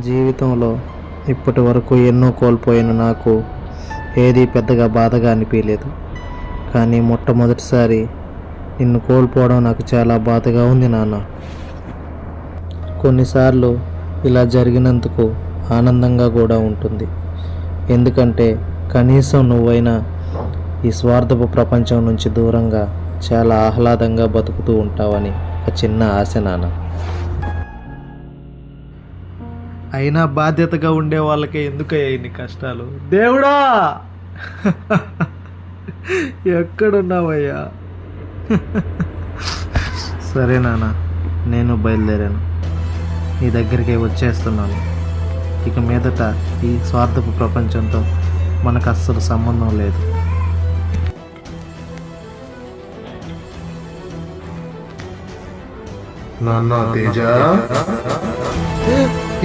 జీవితంలో ఇప్పటి వరకు ఎన్నో కోల్పోయిన నాకు ఏది పెద్దగా బాధగా అనిపించలేదు. కానీ మొట్టమొదటిసారి నిన్ను కోల్పోవడం నాకు చాలా బాధగా ఉంది నాన్న. కొన్నిసార్లు ఇలా జరిగినందుకు ఆనందంగా కూడా ఉంటుంది. ఎందుకంటే కనీసం నువ్వైనా ఈ స్వార్థపు ప్రపంచం నుంచి దూరంగా చాలా ఆహ్లాదంగా బతుకుతూ ఉంటావని ఒక చిన్న ఆశ నాన్న. అయినా బాధ్యతగా ఉండే వాళ్ళకే ఎందుకయ్యా ఇన్ని కష్టాలు? దేవుడా ఎక్కడున్నావయ్యా? సరే నాన్న, నేను బయలుదేరాను, నీ దగ్గరికి వచ్చేస్తున్నాను. ఇక మీదట ఈ స్వార్థపు ప్రపంచంతో మనకు అస్సలు సంబంధం లేదు. నాన్న తేజ,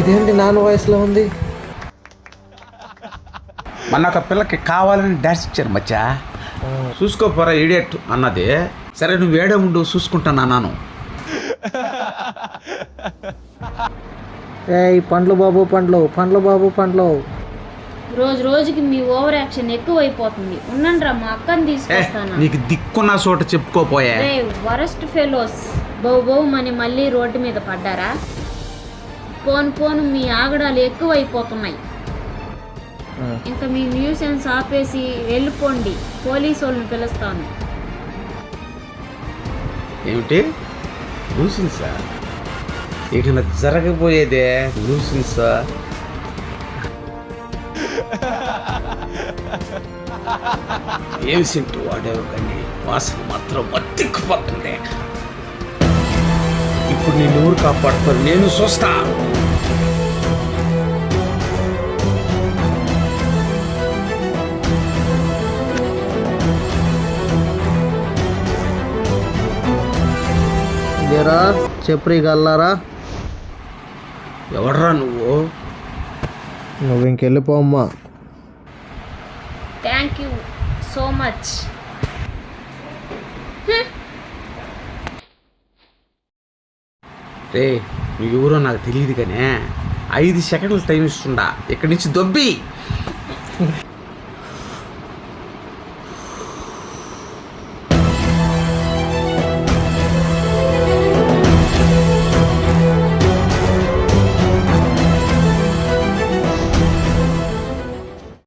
ఇదేంటి నాన్న వయసులో ఉంది? మన ఒక పిల్లకి కావాలని డాన్స్ ఇచ్చారు మచ్చా. చూసుకోపోరా ఈడియట్ అన్నది. సరే నువ్వు ఏడే ఉండు, చూసుకుంటాను అన్నాను. పండ్లు బాబు పండ్లు, పండ్లు బాబు పండ్లు. రోజు రోజుకి మీ ఓవర్ యాక్షన్ ఎక్కువైపోతుంది. ఉండండిరా, మా అక్కని తీసుకొస్తాను. నీకు దిక్కున్న చోట చెప్పుకోపోయా. వరస్ట్ ఫెలోస్, బౌ మని మళ్ళీ రోడ్డు మీద పడ్డారా? పోను పోను మీ ఆగడాలు ఎక్కువైపోతున్నాయి. ఇంకా మీ న్యూసెన్స్ ఆపేసి వెళ్ళిపోండి, పోలీసు వాళ్ళని పిలుస్తాను. ఏమిటి న్యూసెన్సా? ఇక నా జరగబోయేదే న్యూసెన్సా? ఏం సింటూ వాడేవు, కానీ వాసన మాత్రం మత్తిక్కుపోతుంది. ఇప్పుడు నేను ఊరు కాపాడుతాను, నేను చూస్తా. ఏరా చెప్పరి గల్లారా? ఎవడరా నువ్వు? నువ్వు ఇంకెళ్ళిపోమ్మా. Thank you so much. రే నువ్వు ఎవరో నాకు తెలియదు కానీ 5 సెకండ్లు టైం ఇస్తుండా, ఇక్కడి నుంచి దొబ్బి.